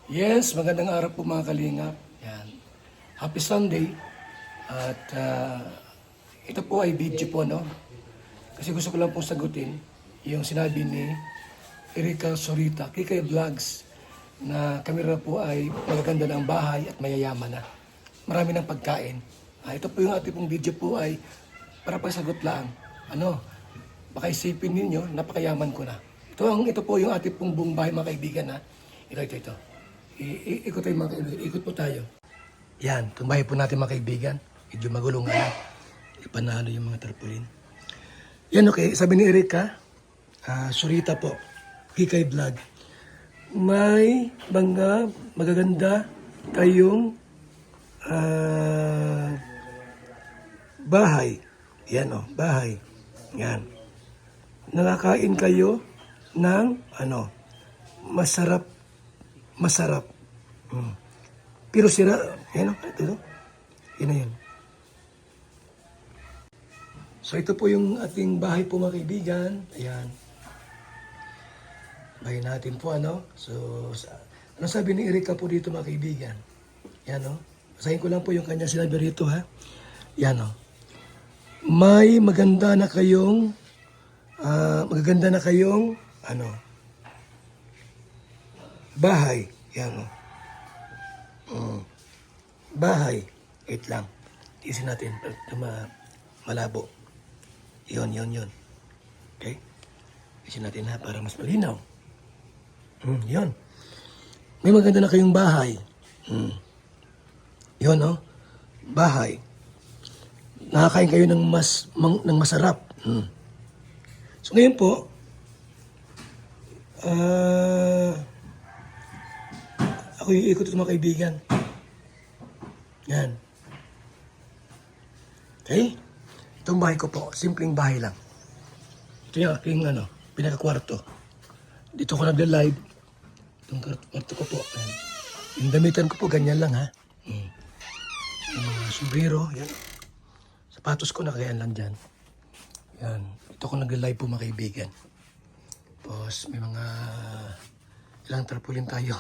Yes, magandang araw po mga kalingap. Yan. Happy Sunday. At ito po ay video po, no? Kasi gusto ko lang po sagutin yung sinabi ni Erika Sorita, Kikay Vlogs, na kami rin po ay magaganda ng bahay at mayayaman na. Marami ng pagkain. Ito po yung ating pong video po ay para pagsagot lang. Ano? Baka isipin ninyo, napakayaman ko na. Ito po yung ating pong buong bahay mga kaibigan, ha? Ito. Ikot tayo mga kaibigan. Ikot po tayo. Yan, tumbahin po natin mga kaibigan. Medyo magulo nga yan. Ipanalo yung mga tarpaulin. Yan, okay. Sabi ni Erika, Sorita po, Kikay Vlog. May mga magaganda kayong bahay. Yan o, bahay. Yan. Nakakain kayo ng masarap. Pero sira, yan o, ito. Yan na yan. So ito po yung ating bahay po mga kaibigan. Ayan. Bahay natin po So, ano sabi ni Erika po dito mga kaibigan? Yan o. Basahin ko lang po yung kanya sinabi rito ha. Yan o. May magaganda na kayong bahay. Yan o. Bahay. Wait lang. Tiisin natin para malabo. Yun. Okay? Tiisin natin ha para mas malinaw. Yun. May maganda na kayong bahay. Yun o. Bahay. Nakakain kayo ng masarap. So ngayon po, ako iikot ito mga kaibigan. Yan. Okay? Itong bahay ko po, simpleng bahay lang. Ito yung aking pinaka-kwarto. Dito ko nagla-live. Itong kwarto ko po. Ayan. Yung damitan ko po, ganyan lang ha. Yung mga sombrero, yan. Sapatos ko nakayan lang dyan. Yan. Ito ko nagla-live po mga kaibigan. Tapos may mga ilang tarpaulin tayo.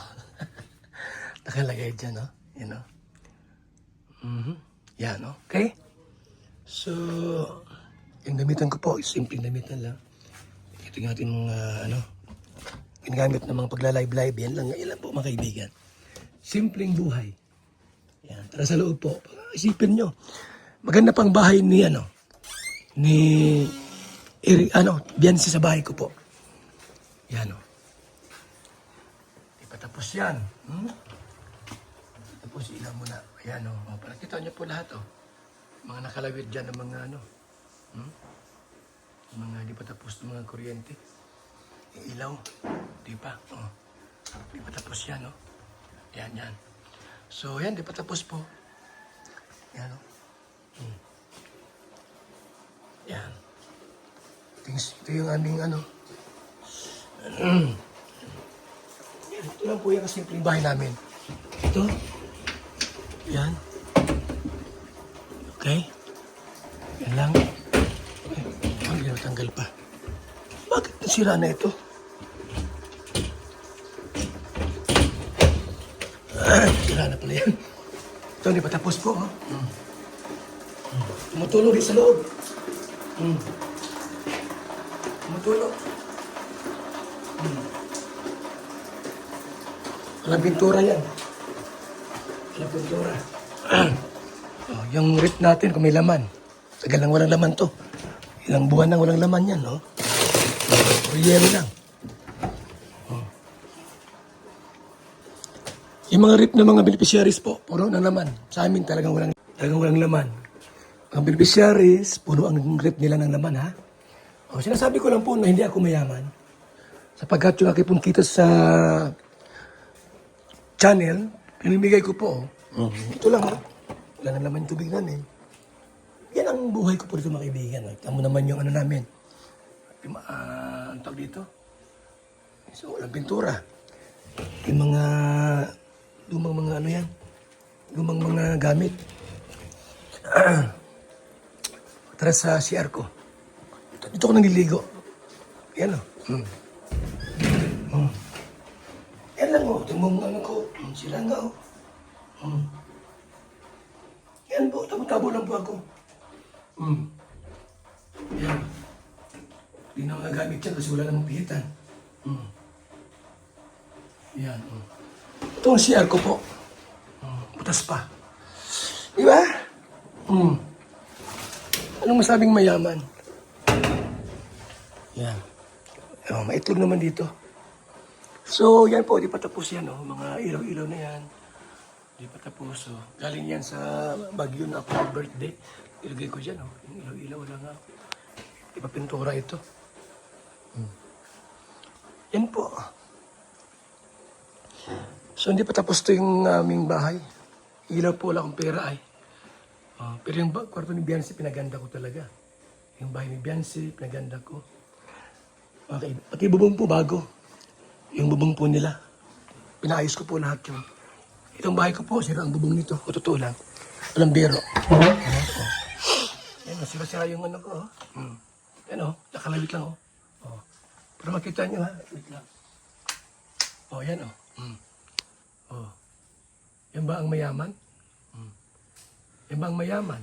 Nakalagay dyan, no? Yan, no? Yan, okay? So, yung damitan ko po, simpleng damitan lang. Ito yung ating ginagamit ng mga pagla-live-live. Yan lang po mga kaibigan. Simpleng buhay. Yan, tara sa loob po. Isipin nyo, maganda pang bahay ni Biansi sa bahay ko po. Yan, o. Di pa tapos yan. Tapos ilaw muna. Ayan, o. Kita nyo po lahat, o. Mga nakalawit dyan ng mga mga di pa tapos ng mga kuryente. Yung ilaw. Di pa, o. Di pa tapos yan, o. Yan. So, yan, di pa tapos po. Yan, o. Yan. Ito yung aming ito lang po yung kasimpleng bahay namin. Ito. Yan. Okay. Yan lang. Okay. Ang tanggal pa. Bakit nasira na ito? Nasira na pala yan. Ito, hindi pa tapos po. Tumutulog sa loob. Tumutulog. Walang pintura yan. Walang pintura. Yung rip natin kung may laman. Tagal lang walang laman to. Ilang buwan nang walang laman yan, no? Yelo lang. Yung mga rip ng mga beneficiaries po, puro ng laman. Sa amin talagang walang laman. Ang beneficiaries, puno ang rip nila ng laman, ha? Sinasabi ko lang po na hindi ako mayaman. Sapagkat yung aking pong kita sa channel, pinimigay ko po. Ito lang, ha? Wala nang laman yung tubig namin. Yan ang buhay ko po dito mga kaibigan. Tamo naman yung namin. Ang tawag dito. So, walang pintura. Yung mga lumang mga lumang mga gamit. Tara sa CR ko. Dito ko naliligo. Yan o. Yan lang o. tingmong ano ko. Sila nga, oh. Yan po, tabo-tabo lang po ako. Yan. Hindi na ako nagamit yan kasi wala namang pihitan. Yan. Ito ang CR ko po. Butas pa. Di ba? Anong masabing mayaman? Yan. Oh, maitlog naman dito. So, yan po, di pa tapos yan, oh. Mga ilaw-ilaw na yan. Di pa tapos, oh. Galing yan sa Baguio na ako birthday. Ilagay ko dyan, oh. Yung ilaw-ilaw lang, oh. Di pa pintura ito. Yan po. So, hindi pa tapos to yung aming bahay. Ilaw po, wala akong pera, ay. Pero yung kwarto ni Biancy, pinaganda ko talaga. Yung bahay ni Biancy, pinaganda ko. Okay. Pati bubong po bago. Yung bubong po nila. Pinaayos ko po lahat yun. Itong bahay ko po, sira ang bubong nito. O totoo lang. Walang biro. Yan, nasira-sira yung ano ko. Yan o, nakalawit lang o. Para makita nyo ha, wait lang. Yan o. Yan ba ang mayaman? Yan ba ang mayaman?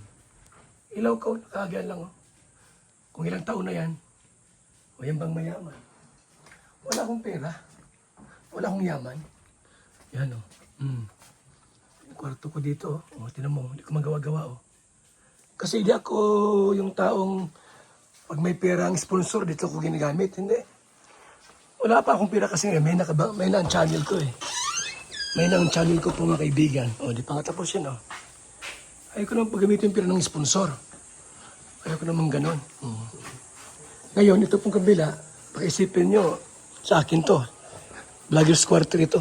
Ilaw ko, nakagyan lang o. Kung ilang taon na yan, yan bang mayaman? Wala akong pera. Wala akong yaman. Yan o. Yung kwarto ko dito o. Tinan mo, hindi ko magawa-gawa o. Kasi hindi ako yung taong pag may pera ang sponsor, dito ko ginagamit. Hindi. Wala pa akong pera kasi may na ang channel ko eh. May na ang channel ko po mga kaibigan. O, di pa nga tapos yan o. Ayaw ko naman paggamitin yung pera ng sponsor. Ayaw ko naman ganon. Ngayon, ito pong kabila, pakiisipin nyo, sa akin to. Vlogger's Quarter ito.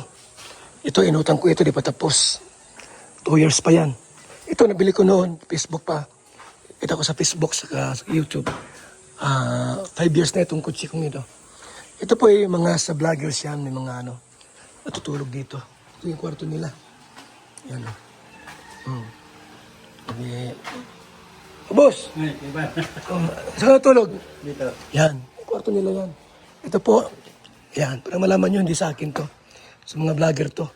Ito, inutang ko ito, di pa tapos. 2 years pa yan. Ito, nabili ko noon, Facebook pa. Kita ko sa Facebook, sa YouTube. 5 years na itong kutsi kong ito. Ito po yung mga sa vloggers yan, may mga natutulog dito. Ito yung kwarto nila. Yan o. Boss! Saan ka natulog? Dito. Yan. Kwarto nila yan. Ito po. Yan. Para malaman nyo, hindi sa akin to. Sa mga vlogger to.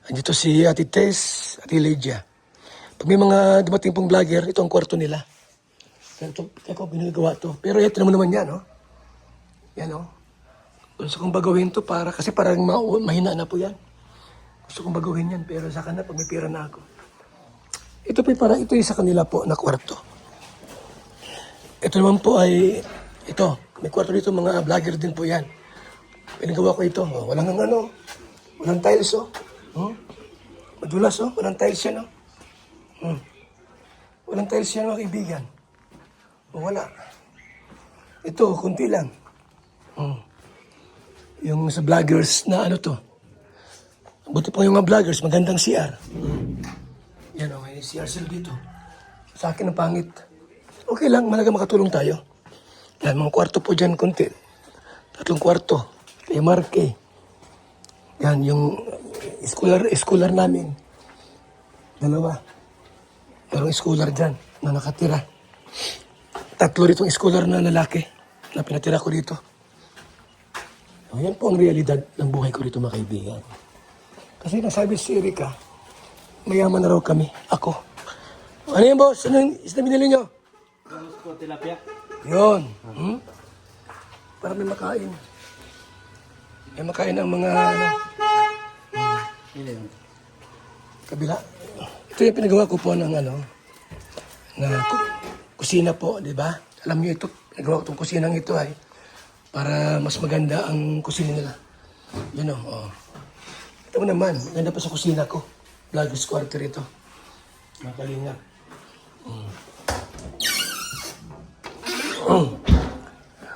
Andito si Ate Tess, Ate Lydia. Pag may mga dumating pong vlogger, ito ang kwarto nila. Kaya ko binagawa to. Pero yan, tinamo naman yan, oh. Yan, oh. Gusto kong bagawin to para, kasi parang mahina na po yan. Gusto kong bagawin yan, pero sa kanila, pag may pera na ako. Ito po para ito yung sa kanila po na kwarto. Ito naman po ay, ito, may kwarto dito, mga vlogger din po yan. Pinagawa ko ito, oh, walang walang tiles, oh. Madulas, oh, walang tiles yan, oh. Walang tiles yan, mga kaibigan. Wala. Ito, kunti lang. Yung sa vloggers na ano to. Buti po yung mga vloggers, magandang CR. Yan o, may CR sila dito. Sa akin ang pangit. Okay lang, malaga makatulong tayo. Yan, mga kwarto po dyan, kunti. 3 kwarto. Kay Marque. Yan, yung schooler namin. 2. Merong schooler dyan na nakatira. 3 ritong schooler na lalaki na pinatira ko dito. O, yan po ang realidad ng buhay ko dito, mga kaibigan. Kasi nasabi si Erika, mayaman na raw kami. Ako. Ano yan, boss? Ano yung isda binili nyo? Gusto ko tilapia. Yun. Para may makain. May makain ang mga kabila. Ito yung pinagawa ko po ng na kusina po, di ba? Alam niyo ito, pinagawa ko itong kusinang ito ay para mas maganda ang kusina nila. Yun o. Oh. Ito mo naman, maganda pa sa kusina ko. Vlogger's Quarter ito. Makalinga.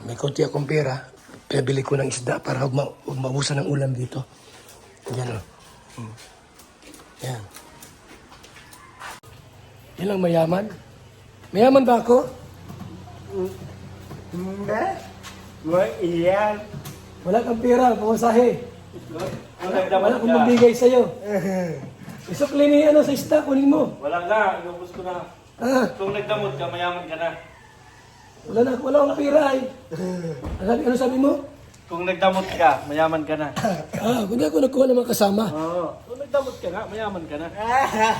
May konti akong pera. Pinabili ko ng isda para huwag maubusan ng ulam dito. Yan o. Yan. Yan lang mayaman. Mayaman ba ako? Hindi. Wala iyan. Wala kang pera, pumasahe. Wala akong mabigay sa'yo. Isukli ni sa isda, kunin mo. Wala nga, inubos ko na. Kung nagdamot ka, mayaman ka na. Wala akong pera ay. Ano sabi mo? Kung nagdamot ka, mayaman ka na. Kundi ako nagkuha ng mga kasama. Oo. Kung nagdamot ka na, mayaman ka na.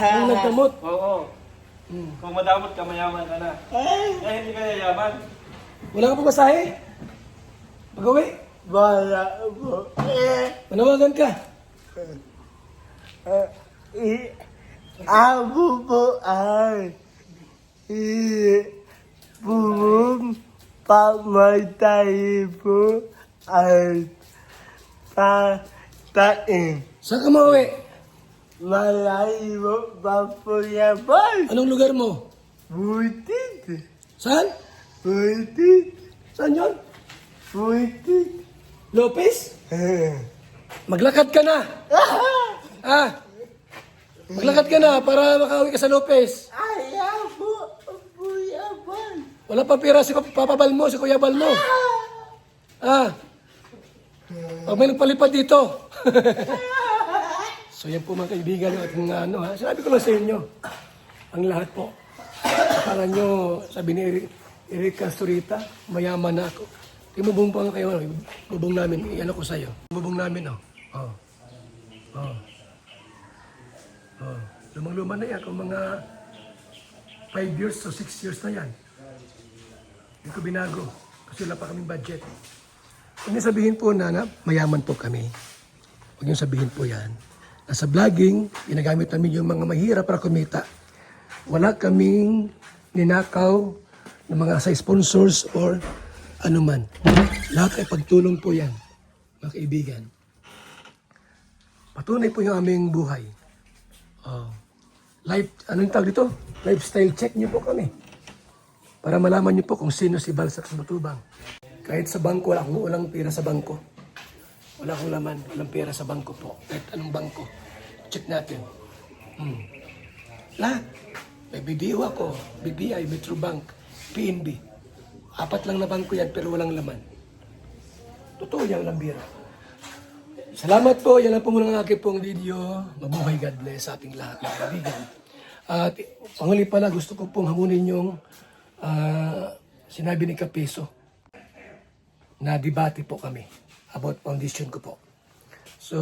Kung nagdamot. Oo. Kung madamot ka, mayaman ka na. Eh, hindi ka yayaman. Wala ka pa masahe? Pag-uwi? Wala po. Manawagan ka. Ako po ay buong pamatay po ay patain. Saan ka mauwi? Malayo pa po yan po. Anong lugar mo? Butit. Saan? Butit. Saan yun? Butit. Lopez? Maglakad ka na. Maglakad ka na para makauwi ka sa Lopez. Ayaw po. Buyaban. Wala pa pera si Papa Bal mo, si Kuya Bal mo. Pag may nagpalipad dito. So yan po mga kaibigan at mga sinabi ko lang sa inyo, ang lahat po. Akala nyo, sabi ni Eric Castorita, mayaman na ako. Timubong pa nga kayo, bubong namin, iyan ako sa'yo. Bubong namin, Lumang-luma na yan, kung mga 5 years o 6 years na yan. Hindi ko binago, kasi wala pa kaming budget. Huwag niyo sabihin po na mayaman po kami. Huwag niyo sabihin po yan. Nasa vlogging, ginagamit namin yung mga mahirap para kumita. Wala kaming ninakaw ng mga sa sponsors or anuman. Lahat ay pagtulong po yan, mga kaibigan. Patunay po yung aming buhay. Anong tawag dito? Lifestyle check niyo po kami. Para malaman niyo po kung sino si Balsac sa Matubang. Kahit sa bangko, wala akong ulang pera sa bangko. Wala akong laman, walang pera sa bangko po. Kahit anong bangko. Check natin. Lahat. May BDO ako, BPI, Metrobank, PNB. 4 lang na bangko yan pero walang laman. Totoo yan, walang bira. Salamat po. Yan lang po muna ang aking pong video. Mabuhay, God bless sa ating lahat ng kaibigan. At panghuli pala, gusto ko pong hamunin yung sinabi ni Kapiso na debate po kami about foundation ko po. So,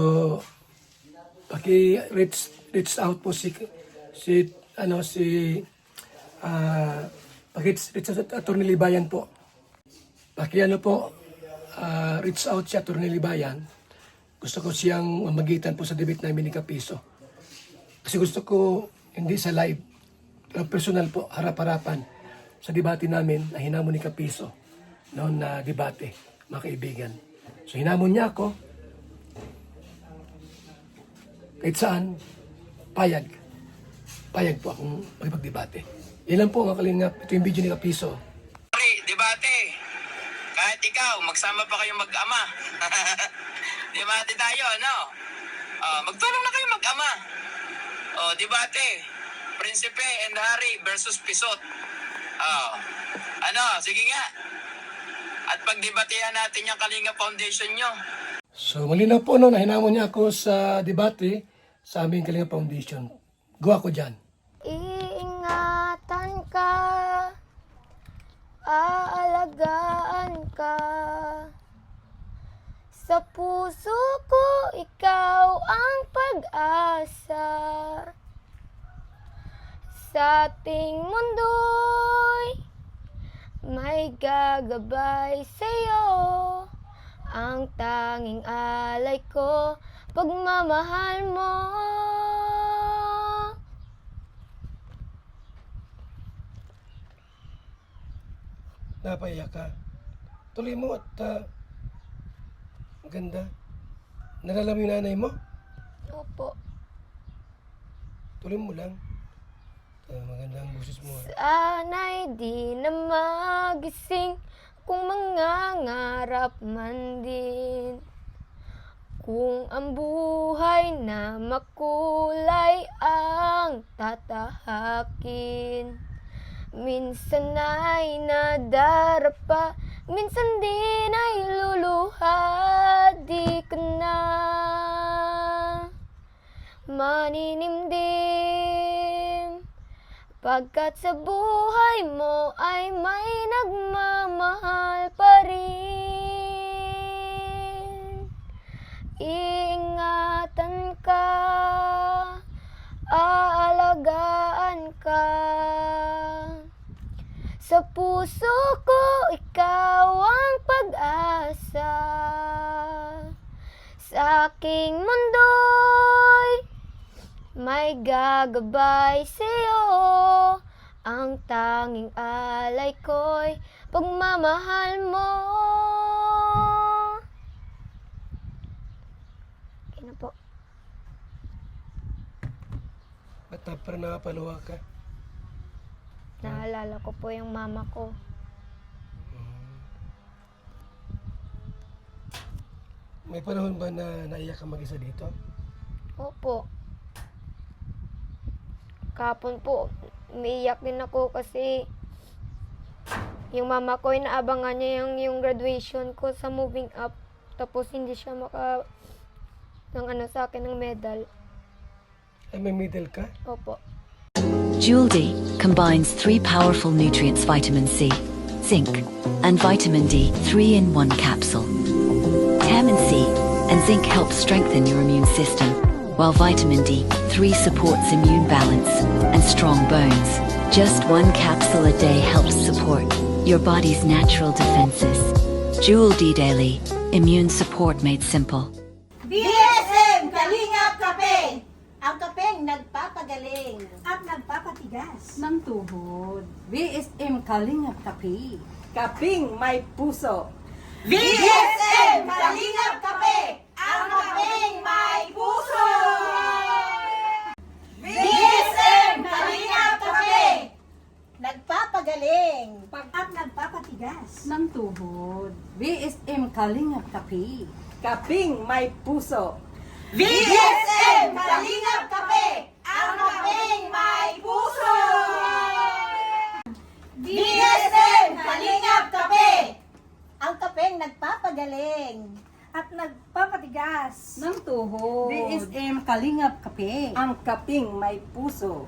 paki-reach out po paki-reach out Atty. Libayan po. Reach out si Atty. Libayan. Gusto ko siyang mamagitan po sa debate namin ni Kapiso. Kasi gusto ko hindi sa live, pero personal po, harap-harapan sa debate namin na hinamon ni Kapiso noon na debate, mga kaibigan. So hinamon niya ako, kahit saan, payag. Payag po akong magpagdebate. Yan lang po mga kalingap, ito yung video ni Kapiso. Debate. Kahit ikaw, magsama pa kayong mag-ama. Debate tayo, ano? Magtulong na kayo mag-ama. Debate. Prinsipe and Hari versus Pisot. Sige nga. At pagdebatehan natin yung Kalinga Foundation nyo. So malinaw po no, nahinamon niya ako sa debate sa aming Kalinga Foundation. Gawa ko dyan. Iingatan ka, aalagaan ka. Sa puso ko, ikaw ang pag-asa. Sa ating mundo'y may gagabay sa'yo. Ang tanging alay ko, pagmamahal mo. Napaiyak ka. Tuloy mo at ganda. Nalala mo yung nanay mo? Opo. Tuloy mo lang. Magandang boses mo. Sana'y di na magising kung mangangarap man din. Kung ang buhay na makulay ang tatahakin. Minsan ay nadarapa, minsan din ay luluha. Di ko na maninimdim, pagkat sa buhay mo ay may nagmamahal pa rin. Iingatan ka, aalagaan ka. Sa puso ko, ikaw ang pag-asa. Sa aking mundo'y may gagabay sa'yo. Ang tanging alay ko'y pagmamahal mo. Okay na po. Ba't parang nakapaluwa ka? Naalala ko po yung mama ko. May panahon ba na naiyak ka mag-isa dito? Opo. Kapon po, umiiyak din ako kasi yung mama ko, inaabangan niya yung graduation ko sa moving up. Tapos hindi siya sa akin ng medal. Ay, may middle ka? Opo. Jewel D combines 3 powerful nutrients: vitamin C, zinc, and vitamin D, 3-in-1 capsule. Vitamin C and zinc help strengthen your immune system, while vitamin D3 supports immune balance and strong bones. Just 1 capsule a day helps support your body's natural defenses. Jewel D Daily, immune support made simple. BSM Kalingap Kape! Ang kapeng nagpapagaling at nagpapatigas. ng tuhod. BSM Kalingap Kape. Kaping may puso. BSM Kalingap Kape! Ang kapeng may puso! BSM Kalingap Kape! Nagpapagaling at nagpapatigas. ng tuhod. BSM Kalingap Kape. Kaping may puso. BSM Kalingap Kape! Ang kapeng may puso! BSM Kalingap Kape! Ang kapeng nagpapagaling at nagpapatigas. ng tuhod. BSM Kalingap Kape. Ang kaping may puso.